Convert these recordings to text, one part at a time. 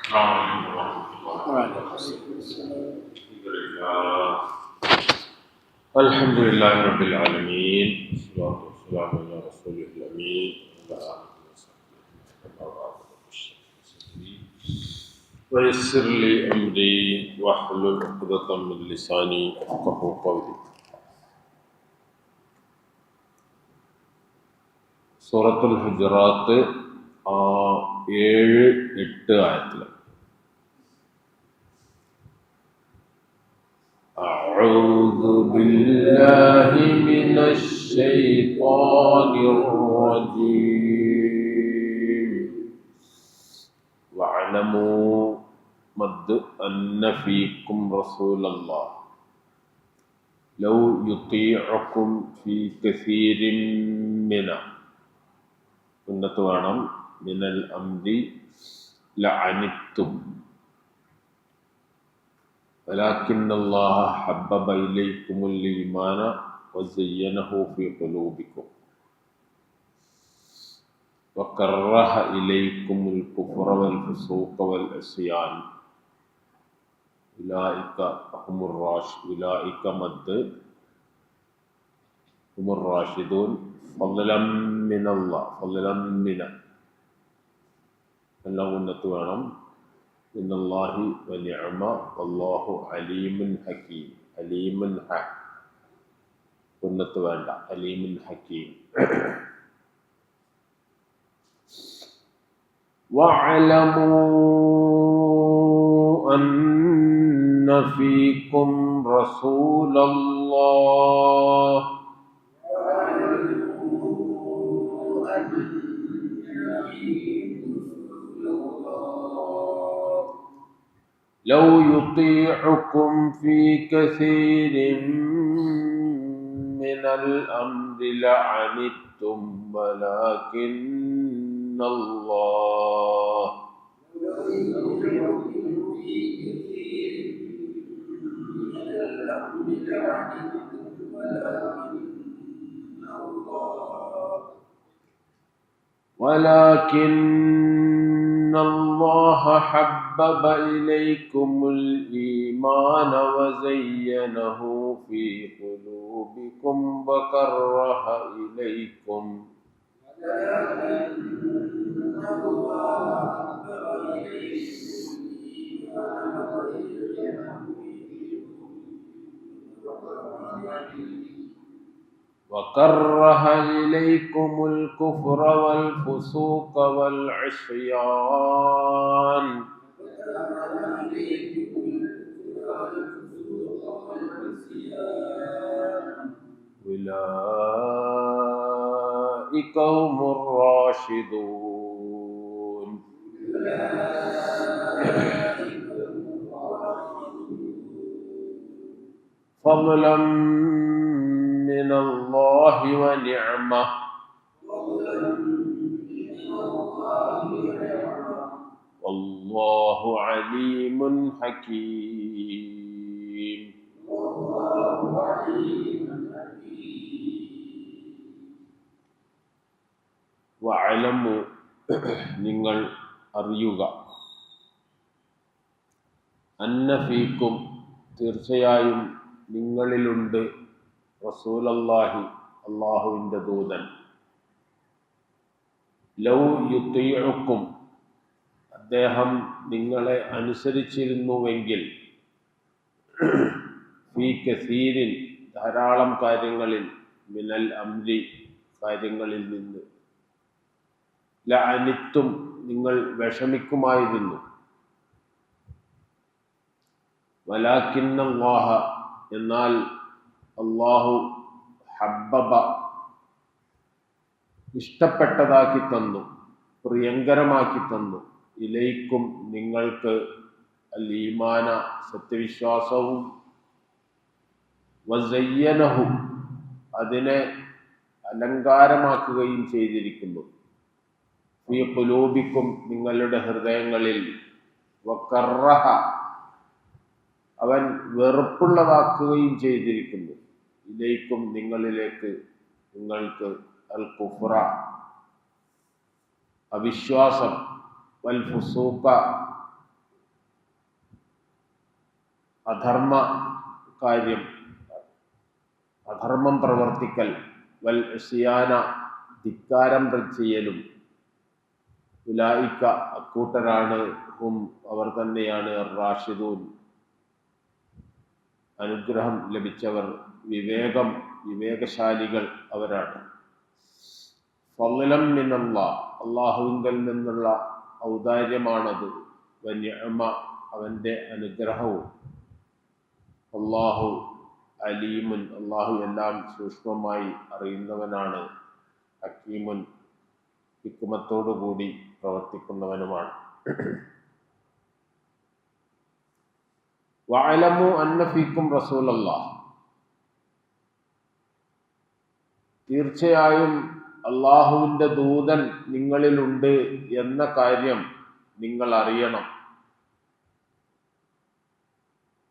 السلام عليكم ورحمة الله. وعليكم السلام. الحمد لله رب العالمين والصلاة والسلام على رسوله الأمين وعلى آله وصحبه ويسر لي أمري واحلل عقدة من لساني يفقهوا قولي. സൂറത്തുൽ ഹുജറാത്ത് 7-8 ആയത്തിൽ أعوذ بالله من الشيطان الرجيم واعلموا مد أن فيكم رسول الله لو يطيعكم في كثير من الأمر لعنتم ولكن الله حبب إليكم الإيمان وزينه في قلوبكم وكره إليكم الكفر والفسوق والعصيان أولئك هم الراشدون فضلا من الله إن الله ونعمة والله عليم حكيم عليم حكيم واعلموا أن فيكم رسول الله لو يطيعكم في كثير من الأمر لعنتم ولكن الله حبب إليكم الإيمان وزينه في قلوبكم وكره إليكم الكفر والفسوق والعصيان أولئك هم الراشدون فضلا من الله ونعمة والله عليم حكيم. വഅലമു നിങ്ങൾ അറിയുക അന്ന ഫീക്കും തീർച്ചയായും നിങ്ങളിലുണ്ട് റസൂലല്ലാഹി അല്ലാഹുവിൻ്റെ ദൂതൻ ലൗ യുതീഉക്കും അദ്ദേഹം നിങ്ങളെ അനുസരിച്ചിരുന്നുവെങ്കിൽ ഫീ കസീരിൻ ധാരാളം കാര്യങ്ങളിൽ മിനൽ അംരി കാര്യങ്ങളിൽ നിന്ന് ലഅനിത്തും നിങ്ങൾ വിഷമിക്കുമായിരുന്നു വലാകിന്നല്ലാഹ എന്നാൽ അല്ലാഹു ഹബ്ബബ ഇഷ്ടപ്പെട്ടതാക്കി തന്നു പ്രിയങ്കരമാക്കി തന്നു ഇലൈക്കും നിങ്ങൾക്ക് അൽ ഈമാന സത്യവിശ്വാസവും വസയ്യനഹു അതിനെ അലങ്കാരമാക്കുകയും ചെയ്തിരിക്കുന്നു ഫീ ഖുലൂബിക്കും നിങ്ങളുടെ ഹൃദയങ്ങളിൽ വകറഹ അവൻ വെറുപ്പുള്ളതാക്കുകയും ചെയ്തിരിക്കുന്നു ഇലൈക്കും നിങ്ങളിലേക്ക് നിങ്ങൾക്ക് അൽ കുഫ്ര അവിശ്വാസം വൽ ഫുസൂഖ അധർമ്മ കാര്യം, അധർമ്മം പ്രവർത്തിക്കൽ, വൽ ഇസ്യാന ധിക്കാരം ചെയ്യലും, ഉലൈക അക്കൂട്ടരാണ്, ഹും അവർ തന്നെയാണ്, റാഷിദൂൻ അനുഗ്രഹം ലഭിച്ചവർ, വിവേകശാലികൾ അവരാണ്. ഫളലം മിനല്ലാഹ് അല്ലാഹുവിങ്കൽ നിന്നുള്ള ഔദാര്യമാണത്, വനിഅമ അവന്റെ അനുഗ്രഹവും. അല്ലാഹു അലീമുൻ അല്ലാഹു എല്ലാം സൂക്ഷ്മമായി അറിയുന്നവനാണ്, ഹക്കീമുൻ ഹിക്മത്തോടുകൂടി പ്രവർത്തിക്കുന്നവനുമാണ്. വഅലമു അന്ന ഫീക്കും റസൂലല്ലാഹ് തീർച്ചയായും അള്ളാഹുവിൻ്റെ ദൂതൻ നിങ്ങളിലുണ്ട് എന്ന കാര്യം നിങ്ങൾ അറിയണം.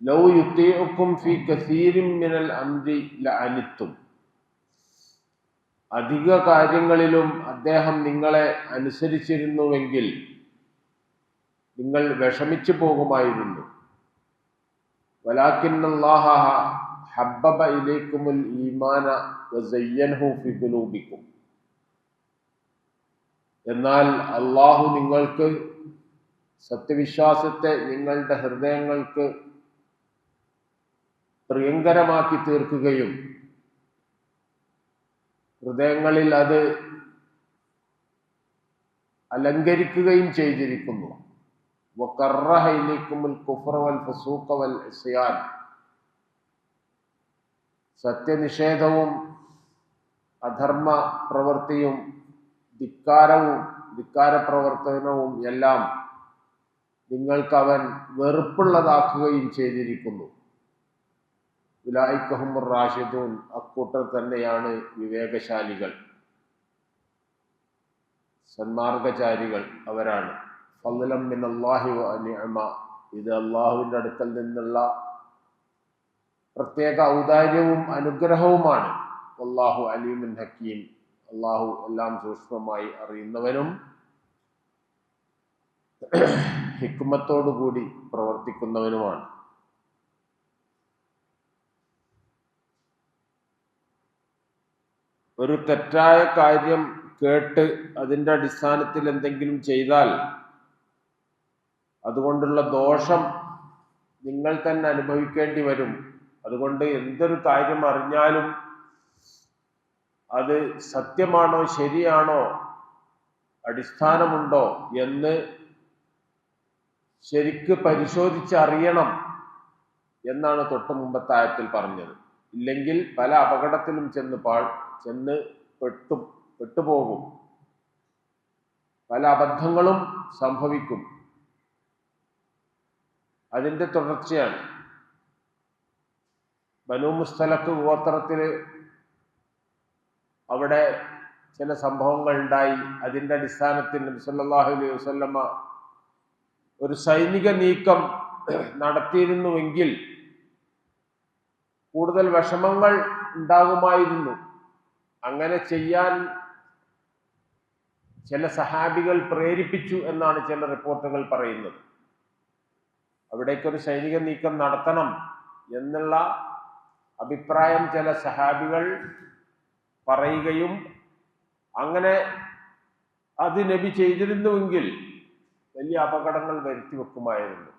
ലൗ യുതീഉക്കും ഫീ കസീരിൻ മിനൽ അംരി ലഅനിത്തും അധിക കാര്യങ്ങളിലും അദ്ദേഹം നിങ്ങളെ അനുസരിച്ചിരുന്നുവെങ്കിൽ നിങ്ങൾ വിഷമിച്ചു പോകുമായിരുന്നു. വലാകിന്നല്ലാഹ ഹബ്ബബ ഇലൈക്കുമുൽ ഈമാന വസയ്യൻഹു ഫീ ഖുലൂബിക്കും എന്നാൽ അള്ളാഹു നിങ്ങൾക്ക് സത്യവിശ്വാസത്തെ നിങ്ങളുടെ ഹൃദയങ്ങൾക്ക് പ്രിയങ്കരമാക്കി തീർക്കുകയും ഹൃദയങ്ങളിൽ അത് അലങ്കരിക്കുകയും ചെയ്തിരിക്കുന്നു. വകറഹ ഇലൈക്കുമുൽ കുഫ്ര വൽ ഫുസൂഖ വൽ ഇസ്യാൻ സത്യനിഷേധവും അധർമ്മ പ്രവൃത്തിയും ധിക്കാരപ്രവർത്തനവും എല്ലാം നിങ്ങൾക്ക് അവൻ വെറുപ്പുള്ളതാക്കുകയും ചെയ്തിരിക്കുന്നു. ഉലൈക ഹുമുർ റാഷിദൂൻ അക്കൂട്ടർ തന്നെയാണ് വിവേകശാലികൾ, സന്മാർഗചാരികൾ അവരാണ്. ഫളലം മിനല്ലാഹി വ നിഅമ ഇത് അള്ളാഹുവിൻ്റെ അടുക്കൽ നിന്നുള്ള പ്രത്യേക ഔദാര്യവും അനുഗ്രഹവുമാണ്. വല്ലാഹു അലീമുൻ ഹക്കീം അള്ളാഹു എല്ലാം സൂക്ഷ്മമായി അറിയുന്നവനും ഹിക്മത്തോടുകൂടി പ്രവർത്തിക്കുന്നവനുമാണ്. ഒരു തെറ്റായ കാര്യം കേട്ട് അതിൻ്റെ അടിസ്ഥാനത്തിൽ എന്തെങ്കിലും ചെയ്താൽ അതുകൊണ്ടുള്ള ദോഷം നിങ്ങൾ തന്നെ അനുഭവിക്കേണ്ടി വരും. അതുകൊണ്ട് എന്തൊരു കാര്യം അറിഞ്ഞാലും അത് സത്യമാണോ ശരിയാണോ അടിസ്ഥാനമുണ്ടോ എന്ന് ശരിക്ക് പരിശോധിച്ചറിയണം എന്നാണ് തൊട്ട് മുമ്പത്തെ ആയത്തിൽ പറഞ്ഞത്. ഇല്ലെങ്കിൽ പല അപകടത്തിലും ചെന്ന് പെട്ടുപോകും, പല അബദ്ധങ്ങളും സംഭവിക്കും. അതിൻ്റെ തുടർച്ചയാണ്. ബനൂ മുസ്തലഖ് ഗോത്രത്തിൽ അവിടെ ചില സംഭവങ്ങൾ ഉണ്ടായി. അതിൻ്റെ അടിസ്ഥാനത്തിൽ നബി സല്ലല്ലാഹു അലൈഹി വസല്ലമ ഒരു സൈനിക നീക്കം നടത്തിയിരുന്നുവെങ്കിൽ കൂടുതൽ വിഷമങ്ങൾ ഉണ്ടാകുമായിരുന്നു. അങ്ങനെ ചെയ്യാൻ ചില സഹാബികൾ പ്രേരിപ്പിച്ചു എന്നാണ് ചില റിപ്പോർട്ടുകൾ പറയുന്നത്. അവിടേക്കൊരു സൈനിക നീക്കം നടത്തണം എന്നുള്ള അഭിപ്രായം ചില സഹാബികൾ പറയുകയും അങ്ങനെ അത് നബി ചെയ്തിരുന്നുവെങ്കിൽ വലിയ അപകടങ്ങൾ വരുത്തി വെക്കുമായിരുന്നു.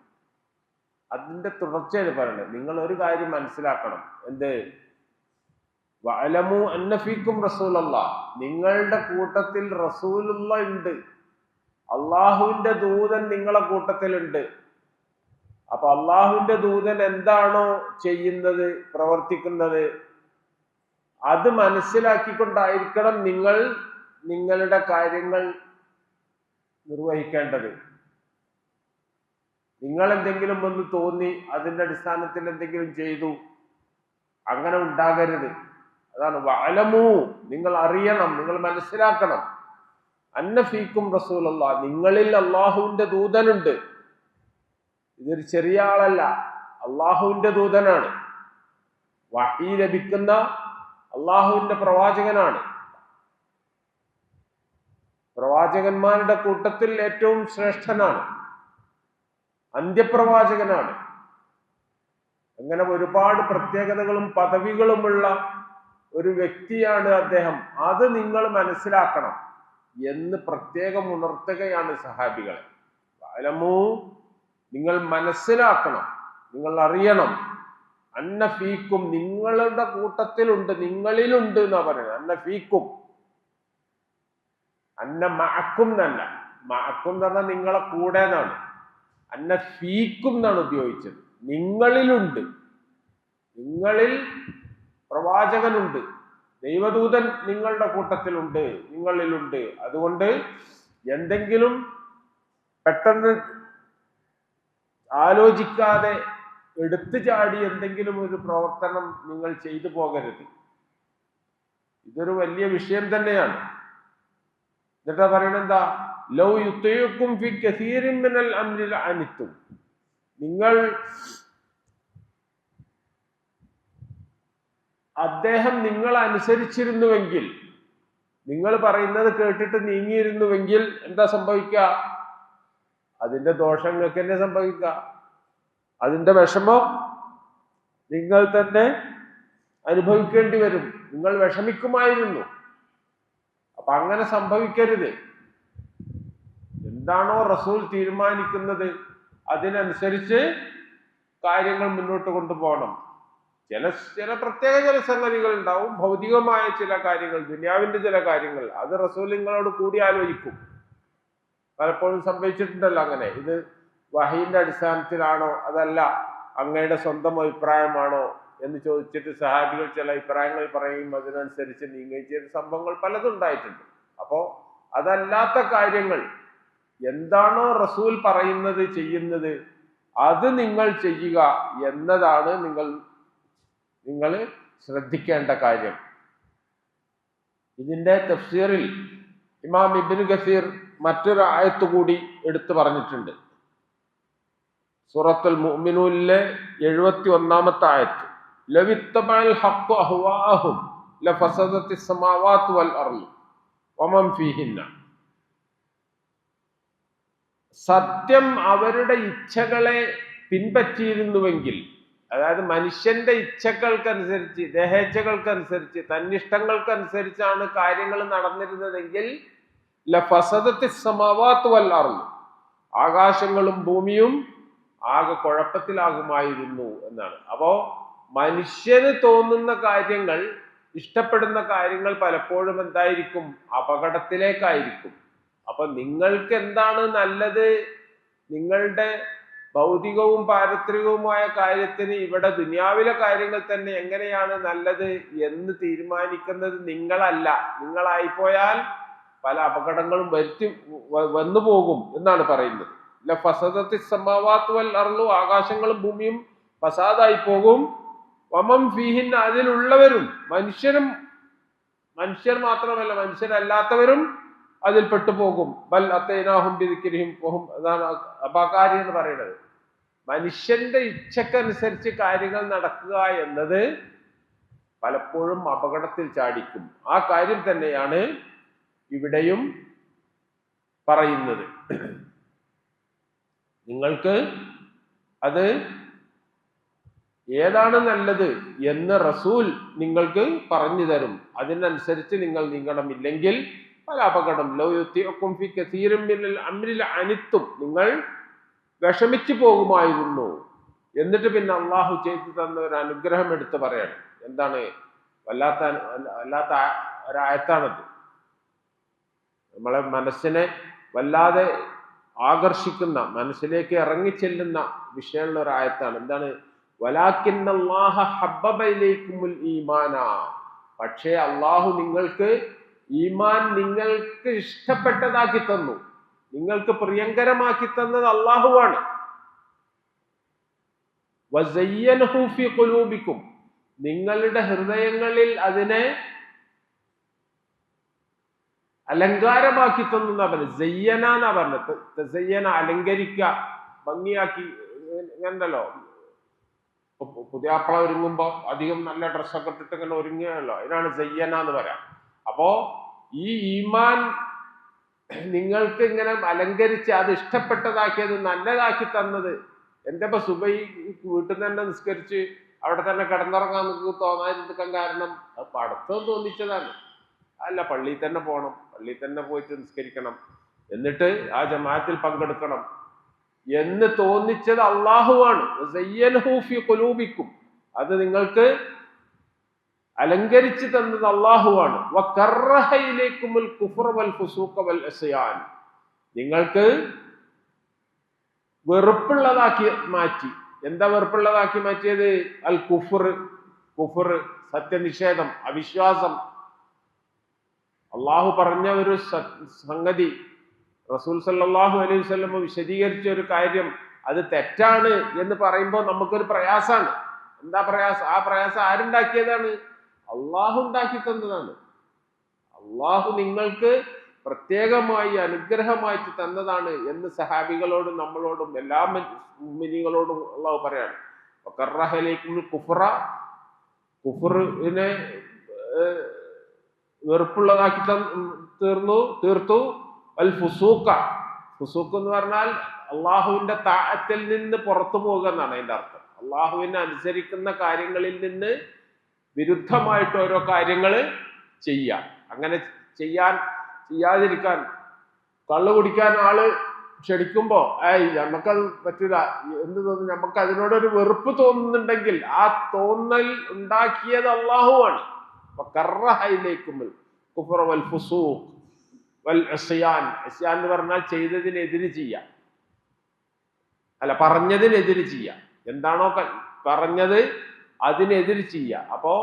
അതിൻ്റെ തുടർച്ചയാണ് പറയുന്നത്. നിങ്ങൾ ഒരു കാര്യം മനസ്സിലാക്കണം. എന്ത്? വഅലമു അന്ന ഫീക്കും റസൂലല്ലാഹ് നിങ്ങളുടെ കൂട്ടത്തിൽ റസൂലുള്ള ഉണ്ട്, അള്ളാഹുവിന്റെ ദൂതൻ നിങ്ങളെ കൂട്ടത്തിലുണ്ട്. അപ്പൊ അള്ളാഹുവിന്റെ ദൂതൻ എന്താണോ ചെയ്യുന്നത്, പ്രവർത്തിക്കുന്നത്, അത് മനസ്സിലാക്കിക്കൊണ്ടായിരിക്കണം നിങ്ങൾ നിങ്ങളുടെ കാര്യങ്ങൾ നിർവഹിക്കേണ്ടത്. നിങ്ങൾ എന്തെങ്കിലും ഒന്ന് തോന്നി അതിന്റെ അടിസ്ഥാനത്തിൽ എന്തെങ്കിലും ചെയ്തു, അങ്ങനെ ഉണ്ടാകരുത്. അതാണ് വഅലമു നിങ്ങൾ അറിയണം, നിങ്ങൾ മനസ്സിലാക്കണം. അന്ന ഫീക്കും റസൂലല്ലാഹ് നിങ്ങളിൽ അള്ളാഹുവിന്റെ ദൂതനുണ്ട്. ഇതൊരു ചെറിയ ആളല്ല, അള്ളാഹുവിന്റെ ദൂതനാണ്, വഹീ ലഭിക്കുന്ന അള്ളാഹുവിന്റെ പ്രവാചകനാണ്. പ്രവാചകന്മാരുടെ കൂട്ടത്തിൽ ഏറ്റവും ശ്രേഷ്ഠനാണ്, അന്ത്യപ്രവാചകനാണ്. അങ്ങനെ ഒരുപാട് പ്രത്യേകതകളും പദവികളുമുള്ള ഒരു വ്യക്തിയാണ് അദ്ദേഹം. അത് നിങ്ങൾ മനസ്സിലാക്കണം എന്ന് പ്രത്യേകം ഉണർത്തുകയാണ് സഹാബികളെ. അലമു, നിങ്ങൾ മനസ്സിലാക്കണം, നിങ്ങൾ അറിയണം, അന്ന ഫീക്കും, നിങ്ങളുടെ കൂട്ടത്തിലുണ്ട്, നിങ്ങളിലുണ്ട് എന്നാ പറയുന്നത്. അന്ന ഫീക്കും, അന്ന മഅക്കും എന്നല്ല. മഅക്കും എന്ന് പറഞ്ഞാൽ നിങ്ങളെ കൂടെ എന്നാണ്. അന്ന ഫീക്കും എന്നാണ് ഉപയോഗിച്ചത്. നിങ്ങളിലുണ്ട്, നിങ്ങളിൽ പ്രവാചകനുണ്ട്, ദൈവദൂതൻ നിങ്ങളുടെ കൂട്ടത്തിലുണ്ട്, നിങ്ങളിലുണ്ട്. അതുകൊണ്ട് എന്തെങ്കിലും പെട്ടെന്ന് ആലോചിക്കാതെ എടുത്തു ചാടി എന്തെങ്കിലും ഒരു പ്രവർത്തനം നിങ്ങൾ ചെയ്തു പോകരുത്. ഇതൊരു വലിയ വിഷയം തന്നെയാണ്. എന്നിട്ടാ പറയണത് എന്താ? ലൗ യുതീഉക്കും ഫി കസീരിൻ മിനൽ അംരി ലഅനിത്തും, നിങ്ങൾ അദ്ദേഹം നിങ്ങൾ അനുസരിച്ചിരുന്നുവെങ്കിൽ, നിങ്ങൾ പറയുന്നത് കേട്ടിട്ട് നീങ്ങിയിരുന്നുവെങ്കിൽ എന്താ സംഭവിക്കുക? അതിന്റെ ദോഷങ്ങൾക്ക് തന്നെ സംഭവിക്കുക. അതിന്റെ വിഷമം നിങ്ങൾ തന്നെ അനുഭവിക്കേണ്ടി വരും. നിങ്ങൾ വിഷമിക്കുമായിരുന്നു. അപ്പൊ അങ്ങനെ സംഭവിക്കരുത്. എന്താണോ റസൂൽ തീരുമാനിക്കുന്നത് അതിനനുസരിച്ച് കാര്യങ്ങൾ മുന്നോട്ട് കൊണ്ടുപോകണം. ചില പ്രത്യേക ചില സംഗതികൾ ഉണ്ടാവും, ഭൗതികമായ ചില കാര്യങ്ങൾ, ദുനിയാവിന്റെ ചില കാര്യങ്ങൾ, അത് റസൂൽ നിങ്ങളോട് കൂടി ആലോചിക്കും. പലപ്പോഴും സംഭവിച്ചിട്ടുണ്ടല്ലോ അങ്ങനെ. ഇത് വഹീന്റെ അടിസ്ഥാനത്തിലാണോ അതല്ല അങ്ങയുടെ സ്വന്തം അഭിപ്രായമാണോ എന്ന് ചോദിച്ചിട്ട് സഹാബികൾ ചില അഭിപ്രായങ്ങൾ പറയും, അതിനനുസരിച്ച് നീങ്ങുകയും ചെയ്ത സംഭവങ്ങൾ പലതും ഉണ്ടായിട്ടുണ്ട്. അപ്പോ അതല്ലാത്ത കാര്യങ്ങൾ എന്താണോ റസൂൽ പറയുന്നത്, ചെയ്യുന്നത്, അത് നിങ്ങൾ ചെയ്യുക എന്നതാണ് നിങ്ങൾ ശ്രദ്ധിക്കേണ്ട കാര്യം. ഇതിന്റെ തഫ്സീറിൽ ഇമാം ഇബ്നു കസീർ മറ്റൊരു ആയത്ത് കൂടി എടുത്തു പറഞ്ഞിട്ടുണ്ട്. സൂറത്തുൽ മുഅ്മിനൂനിലെ 71-ാമത്തെ ആയത്ത്, ലവിത്തബഅൽ ഹഖ്ഖു അഹ്വാഅഹും ലഫസദത്തിസ് സമാവാതു വൽ അർള് വമൻ ഫീഹിന്ന. സത്യം അവരുടെ ഇച്ഛകളെ പിൻപറ്റിയിരുന്നുവെങ്കിൽ, അതായത് മനുഷ്യന്റെ ഇച്ഛകൾക്കനുസരിച്ച്, ദേഹേച്ഛകൾക്കനുസരിച്ച്, തന്നിഷ്ടങ്ങൾക്കനുസരിച്ചാണ് കാര്യങ്ങൾ നടന്നിരുന്നതെങ്കിൽ ലഫസദത്തിസ് സമാവാതു വൽ അർള്, ആകാശങ്ങളും ഭൂമിയും ആകെ കുഴപ്പത്തിലാകുമായിരുന്നു എന്നാണ്. അപ്പോ മനുഷ്യന് തോന്നുന്ന കാര്യങ്ങൾ, ഇഷ്ടപ്പെടുന്ന കാര്യങ്ങൾ പലപ്പോഴും എന്തായിരിക്കും? അപകടത്തിലേക്കായിരിക്കും. അപ്പൊ നിങ്ങൾക്ക് എന്താണ് നല്ലത്, നിങ്ങളുടെ ഭൗതികവും പാരത്രികവുമായ കാര്യത്തിന് ഇവിടെ ദുനിയാവിലെ കാര്യങ്ങൾ തന്നെ എങ്ങനെയാണ് നല്ലത് എന്ന് തീരുമാനിക്കുന്നത് നിങ്ങളല്ല. നിങ്ങളായിപ്പോയാൽ പല അപകടങ്ങളും വന്നു പോകും എന്നാണ് പറയുന്നത്. ലഫസദത്തിസ് സമാവാതു വൽ അർളു, ആകാശങ്ങളും ഭൂമിയും ഫസാദായി പോകും. വമൻ ഫീഹിന്ന, അതിലുള്ളവരും, മനുഷ്യർ മാത്രമല്ല മനുഷ്യരല്ലാത്തവരും അതിൽ പെട്ടുപോകും. ബൽ അത്തൈനാഹും ബിദിക്രിഹിം വഹും, അതാണ് അപകാരി എന്ന് പറയുന്നത്. മനുഷ്യന്റെ ഇച്ഛക്കനുസരിച്ച് കാര്യങ്ങൾ നടക്കുക എന്നത് പലപ്പോഴും അപകടത്തിൽ ചാടിക്കും. ആ കാര്യം തന്നെയാണ് ഇവിടെയും പറയുന്നത്. നിങ്ങൾക്ക് അത് ഏതാണ് നല്ലത് എന്ന് റസൂൽ നിങ്ങൾക്ക് പറഞ്ഞു തരും. അതിനനുസരിച്ച് നിങ്ങൾ നീങ്ങണമില്ലെങ്കിൽ പല അപകടം. ലൗ യുതീഉക്കും ഫി കസീരിൻ മിനൽ അംരി ലഅനിത്തും, നിങ്ങൾ വിഷമിച്ചു പോകുമായിരുന്നു. എന്നിട്ട് പിന്നെ അള്ളാഹു ചെയ്തു തന്ന ഒരു അനുഗ്രഹം എടുത്ത് പറയാണ്. എന്താണ്? വല്ലാത്ത ഒരായത്താണത്. നമ്മളെ മനസ്സിനെ വല്ലാതെ ആകർഷിക്കുന്ന, മനസ്സിലേക്ക് ഇറങ്ങിച്ചെല്ലുന്ന വിഷയമുള്ള ഒരു ആയത്താണ്. എന്താണ്? വലാകിന്നല്ലാഹ ഹബ്ബബ ഇലൈക്കുമുൽ ഈമാന, പക്ഷേ അള്ളാഹു നിങ്ങൾക്ക് ഈമാൻ നിങ്ങൾക്ക് ഇഷ്ടപ്പെട്ടതാക്കി തന്നു, നിങ്ങൾക്ക് പ്രിയങ്കരമാക്കി തന്നത് അള്ളാഹുവാണ്. വസയ്യനഹു ഫീ ഖുലൂബിക്കും, നിങ്ങളുടെ ഹൃദയങ്ങളിൽ അതിനെ അലങ്കാരമാക്കി തന്നു എന്നാ പറഞ്ഞത്. സയ്യന എന്നാ പറഞ്ഞത്. തസയ്യന, അലങ്കരിക്കുക, ഭംഗിയാക്കി. ഇങ്ങനല്ലോ പുതിയാപ്പള ഒരുങ്ങുമ്പോ അധികം നല്ല ഡ്രസ്സൊക്കെ ഇട്ടിട്ട് ഇങ്ങനെ ഒരുങ്ങുകയല്ലോ, അതിനാണ് സയ്യന എന്ന് പറയാം. അപ്പോ ഈ ഈമാൻ നിങ്ങൾക്ക് ഇങ്ങനെ അലങ്കരിച്ച് അത് ഇഷ്ടപ്പെട്ടതാക്കിയത്, നല്ലതാക്കി തന്നത് എന്താ ഇപ്പൊ സുബൈ വീട്ടിൽ നിന്ന് തന്നെ നിസ്കരിച്ച് അവിടെ തന്നെ കിടന്നുറങ്ങാൻ നമുക്ക് തോന്നാതിരിക്കാൻ കാരണം അത് പടത്തം തോന്നിച്ചതാണ്. അല്ല, പള്ളിയിൽ തന്നെ പോകണം, പള്ളിയിൽ തന്നെ പോയിട്ട് നിസ്കരിക്കണം, എന്നിട്ട് ആ ജമാഅത്തിൽ പങ്കെടുക്കണം എന്ന് തോന്നിച്ചത് അള്ളാഹുവാണ്. അത് നിങ്ങൾക്ക് അലങ്കരിച്ചു തന്നത് അള്ളാഹുവാണ്. നിങ്ങൾക്ക് വെറുപ്പുള്ളതാക്കി മാറ്റി. എന്താ വെറുപ്പുള്ളതാക്കി മാറ്റിയത്? അൽ കുഫർ, സത്യനിഷേധം, അവിശ്വാസം. അള്ളാഹു പറഞ്ഞ ഒരു സംഗതി, റസൂൽ സല്ലല്ലാഹു അലൈഹി വസല്ലം വിശദീകരിച്ച ഒരു കാര്യം അത് തെറ്റാണ് എന്ന് പറയുമ്പോൾ നമുക്കൊരു പ്രയാസാണ്. എന്താ പ്രയാസം? ആ പ്രയാസം ആരുണ്ടാക്കിയതാണ്? അള്ളാഹു ഉണ്ടാക്കി തന്നതാണ്. അള്ളാഹു നിങ്ങൾക്ക് പ്രത്യേകമായി അനുഗ്രഹമായിട്ട് തന്നതാണ് എന്ന് സഹാബികളോടും നമ്മളോടും എല്ലാ മുഅ്മിനീങ്ങളോടും അള്ളാഹു പറയാണ്. കുഫറിനെ വെറുപ്പുള്ളതാക്കി തീർത്തു. അൽ ഫുസൂഖ എന്ന് പറഞ്ഞാൽ അള്ളാഹുവിന്റെ താഅത്തിൽ നിന്ന് പുറത്തു പോകുക എന്നാണ് അതിന്റെ അർത്ഥം. അള്ളാഹുവിനെ അനുസരിക്കുന്ന കാര്യങ്ങളിൽ നിന്ന് വിരുദ്ധമായിട്ട് ഓരോ കാര്യങ്ങൾ ചെയ്യാം. അങ്ങനെ ചെയ്യാതിരിക്കാൻ, കള്ളു കുടിക്കാൻ ആള് ക്ഷണിക്കുമ്പോ നമുക്കത് പറ്റില്ല എന്ത് തോന്നുന്നു, നമുക്ക് അതിനോടൊരു വെറുപ്പ് തോന്നുന്നുണ്ടെങ്കിൽ ആ തോന്നൽ ഉണ്ടാക്കിയത് അള്ളാഹുവാണ്. എന്ന് പറഞ്ഞാൽ ചെയ്തതിനെതിര് ചെയ്യാം, അല്ല പറഞ്ഞതിനെതിര് ചെയ്യാം. എന്താണോ പറഞ്ഞത് അതിനെതിര് ചെയ്യാം. അപ്പോ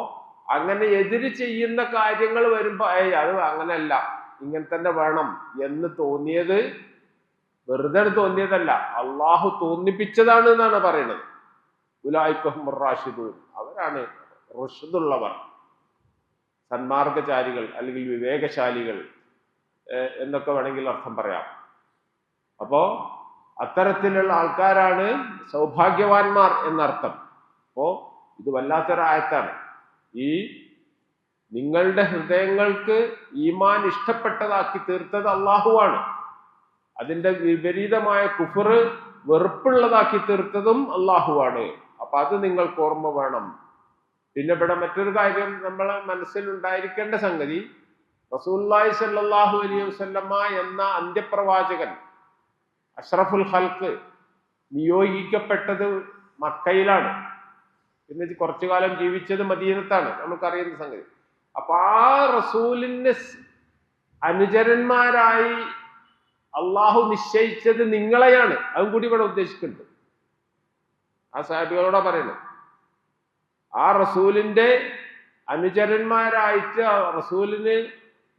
അങ്ങനെ എതിര് ചെയ്യുന്ന കാര്യങ്ങൾ വരുമ്പോ അത് അങ്ങനെയല്ല, ഇങ്ങനെ തന്നെ വേണം എന്ന് തോന്നിയത് വെറുതെ തോന്നിയതല്ല, അള്ളാഹു തോന്നിപ്പിച്ചതാണ് എന്നാണ് പറയുന്നത്. ഉലൈകഹും റാഷിദൂൻ, അവരാണ് റുഷ്ദുള്ളവർ, സന്മാർഗചാരികൾ അല്ലെങ്കിൽ വിവേകശാലികൾ എന്നൊക്കെ വേണമെങ്കിൽ അർത്ഥം പറയാം. അപ്പോ അത്തരത്തിലുള്ള ആൾക്കാരാണ് സൗഭാഗ്യവാന്മാർ എന്നർത്ഥം. അപ്പോ ഇത് വല്ലാത്തൊരായത്താണ്. ഈ നിങ്ങളുടെ ഹൃദയങ്ങൾക്ക് ഈമാൻ ഇഷ്ടപ്പെട്ടതാക്കി തീർത്തത് അള്ളാഹുവാണ്. അതിന്റെ വിപരീതമായ കുഫർ വെറുപ്പുള്ളതാക്കി തീർത്തതും അള്ളാഹുവാണ്. അപ്പൊ അത് നിങ്ങൾക്ക് ഓർമ്മ വേണം. പിന്നെ ഇവിടെ മറ്റൊരു കാര്യം നമ്മളെ മനസ്സിലുണ്ടായിരിക്കേണ്ട സംഗതി, റസൂലുള്ളാഹി സ്വല്ലല്ലാഹു അലൈഹി വസല്ലമ എന്ന അന്ത്യപ്രവാചകൻ അഷ്റഫുൽ ഖൽഖ് നിയോഗിക്കപ്പെട്ടത് മക്കയിലാണ്. പിന്നെ കുറച്ചു കാലം ജീവിച്ചത് മദീനത്താണ്, നമുക്കറിയുന്ന സംഗതി. അപ്പൊ ആ റസൂലിന്റെ അനുചരന്മാരായി അള്ളാഹു നിശ്ചയിച്ചത് നിങ്ങളെയാണ്. അതും കൂടി ഇവിടെ ഉദ്ദേശിക്കുന്നുണ്ട്. ആ സാഹിബികളോടാ പറയുന്നത്. ആ റസൂലിന്റെ അനുചരന്മാരായിട്ട് റസൂലിന്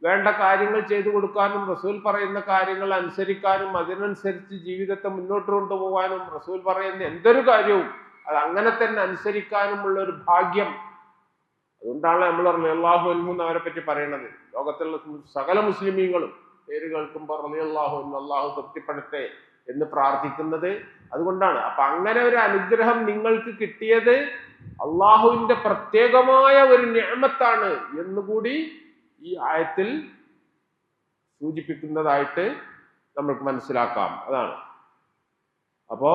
വേണ്ട കാര്യങ്ങൾ ചെയ്തു കൊടുക്കാനും, റസൂൽ പറയുന്ന കാര്യങ്ങൾ അനുസരിക്കാനും, അതിനനുസരിച്ച് ജീവിതത്തെ മുന്നോട്ട് കൊണ്ടുപോകാനും, റസൂൽ പറയുന്ന എന്തൊരു കാര്യവും അത് അങ്ങനെ തന്നെ അനുസരിക്കാനുമുള്ള ഒരു ഭാഗ്യം. അതുകൊണ്ടാണ് നമ്മൾ റളിയല്ലാഹു അൻഹു അവരെ പറ്റി പറയുന്നത്. ലോകത്തുള്ള സകല മുസ്ലിമീങ്ങളും പേര് കേൾക്കുമ്പോൾ റളിയല്ലാഹു അൻഹു, അള്ളാഹു തൃപ്തിപ്പെടട്ടെ എന്ന് പ്രാർത്ഥിക്കുന്നത് അതുകൊണ്ടാണ്. അപ്പൊ അങ്ങനെ ഒരു അനുഗ്രഹം നിങ്ങൾക്ക് കിട്ടിയത് അള്ളാഹുവിന്റെ പ്രത്യേകമായ ഒരു നിഅമത്താണ് എന്നുകൂടി ഈ ആയത്തിൽ സൂചിപ്പിക്കുന്നതായിട്ട് നമുക്ക് മനസ്സിലാക്കാം. അതാണ്. അപ്പോ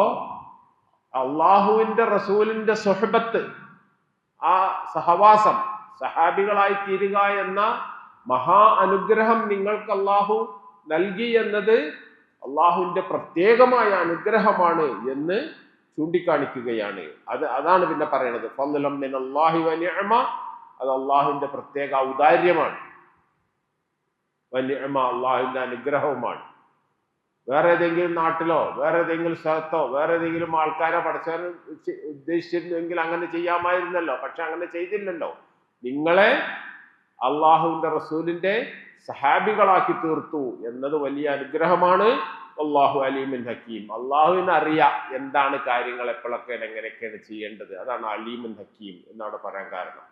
അള്ളാഹുവിന്റെ റസൂലിന്റെ സുഹബത്ത്, ആ സഹവാസം, സഹാബികളായി തീരുക എന്ന മഹാ അനുഗ്രഹം നിങ്ങൾക്ക് അള്ളാഹു നൽകി എന്നത് അള്ളാഹുവിന്റെ പ്രത്യേകമായ അനുഗ്രഹമാണ് എന്ന് ചൂണ്ടിക്കാണിക്കുകയാണ്. അതാണ് പിന്നെ പറയണത് ഫദ്ലൻ മിനല്ലാഹി വ നിഅമ, അത് അള്ളാഹുവിന്റെ പ്രത്യേക ഔദാര്യമാണ്. വനിഅമ, അള്ളാഹുവിന്റെ അനുഗ്രഹവുമാണ്. വേറെ ഏതെങ്കിലും നാട്ടിലോ വേറെ ഏതെങ്കിലും സ്ഥലത്തോ വേറെ ഏതെങ്കിലും ആൾക്കാരെ പഠിച്ചാൽ ഉദ്ദേശിച്ചിരുന്നെങ്കിൽ അങ്ങനെ ചെയ്യാമായിരുന്നല്ലോ. പക്ഷെ അങ്ങനെ ചെയ്തില്ലല്ലോ. നിങ്ങളെ അള്ളാഹുവിന്റെ റസൂലിന്റെ സഹാബികളാക്കി തീർത്തു എന്നത് വലിയ അനുഗ്രഹമാണ്. അല്ലാഹു അലീമുൻ ഹക്കീം, അള്ളാഹുവിന് അറിയാം എന്താണ് കാര്യങ്ങൾ എപ്പോഴൊക്കെ എങ്ങനെയൊക്കെയാണ് ചെയ്യേണ്ടത്. അതാണ് അലീമുൻ ഹക്കീം എന്നവിടെ പറയാൻ കാരണം.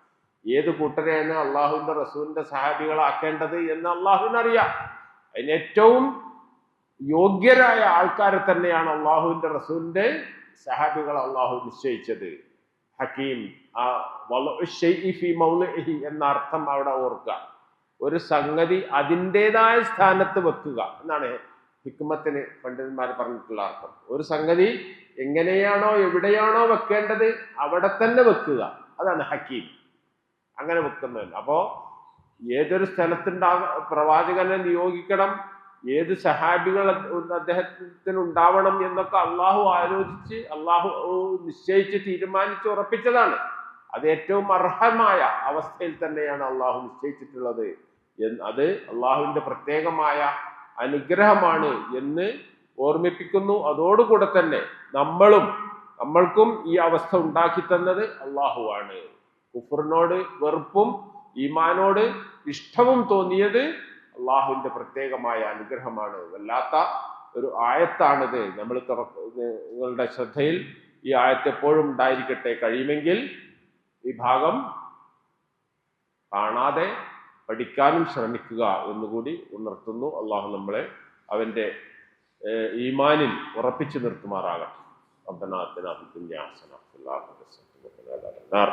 ഏത് കൂട്ടരെയാണ് അള്ളാഹുവിന്റെ റസൂലിന്റെ സഹാബികളാക്കേണ്ടത് എന്ന് അള്ളാഹുവിനറിയാം. അതിന് ഏറ്റവും യോഗ്യരായ ആൾക്കാരെ തന്നെയാണ് അള്ളാഹുവിന്റെ റസൂലിന്റെ സഹാബികൾ അള്ളാഹു നിശ്ചയിച്ചത്. ഹക്കീം, എന്ന അർത്ഥം അവിടെ ഓർക്കുക. ഒരു സംഗതി അതിൻ്റെതായ സ്ഥാനത്ത് വെക്കുക എന്നാണ് ഹിക്മത്തിന് പണ്ഡിതന്മാർ പറഞ്ഞിട്ടുള്ള അർത്ഥം. ഒരു സംഗതി എങ്ങനെയാണോ എവിടെയാണോ വെക്കേണ്ടത് അവിടെ തന്നെ വെക്കുക, അതാണ് ഹക്കീം. അങ്ങനെ വെക്കുന്നത്. അപ്പോ ഏതൊരു പ്രവാചകനെ നിയോഗിക്കണം, ഏത് സഹാബികൾ അദ്ദേഹത്തിന് ഉണ്ടാവണം എന്നൊക്കെ അള്ളാഹു ആലോചിച്ച് അള്ളാഹു നിശ്ചയിച്ച് തീരുമാനിച്ച് ഉറപ്പിച്ചതാണ്. അത് ഏറ്റവും അർഹമായ അവസ്ഥയിൽ തന്നെയാണ് അള്ളാഹു നിശ്ചയിച്ചിട്ടുള്ളത്. അത് അള്ളാഹുവിന്റെ പ്രത്യേകമായ അനുഗ്രഹമാണ് എന്ന് ഓർമ്മിപ്പിക്കുന്നു. അതോടുകൂടെ തന്നെ നമ്മൾക്കും ഈ അവസ്ഥ ഉണ്ടാക്കി തന്നത് അള്ളാഹുവാണ്. കുഫറിനോട് വെറുപ്പും ഈമാനോട് ഇഷ്ടവും തോന്നിയത് അള്ളാഹുവിന്റെ പ്രത്യേകമായ അനുഗ്രഹമാണ്. വല്ലാത്ത ഒരു ആയത്താണിത്. നിങ്ങളുടെ ശ്രദ്ധയിൽ ഈ ആയത്ത് എപ്പോഴും ഉണ്ടായിരിക്കട്ടെ. കഴിയുമെങ്കിൽ ഈ ഭാഗം കാണാതെ പഠിക്കാനും ശ്രമിക്കുക എന്നുകൂടി ഉണർത്തുന്നു. അള്ളാഹു നമ്മളെ അവന്റെ ഈമാനിൽ ഉറപ്പിച്ചു നിർത്തുമാറാകട്ടെ. റബ്ബനാ ആതിനാ ഫിദ്ദുനിയാ ഹസന വഫിൽ ആഖിറതി ഹസന വഖിനാ അദാബന്നാർ.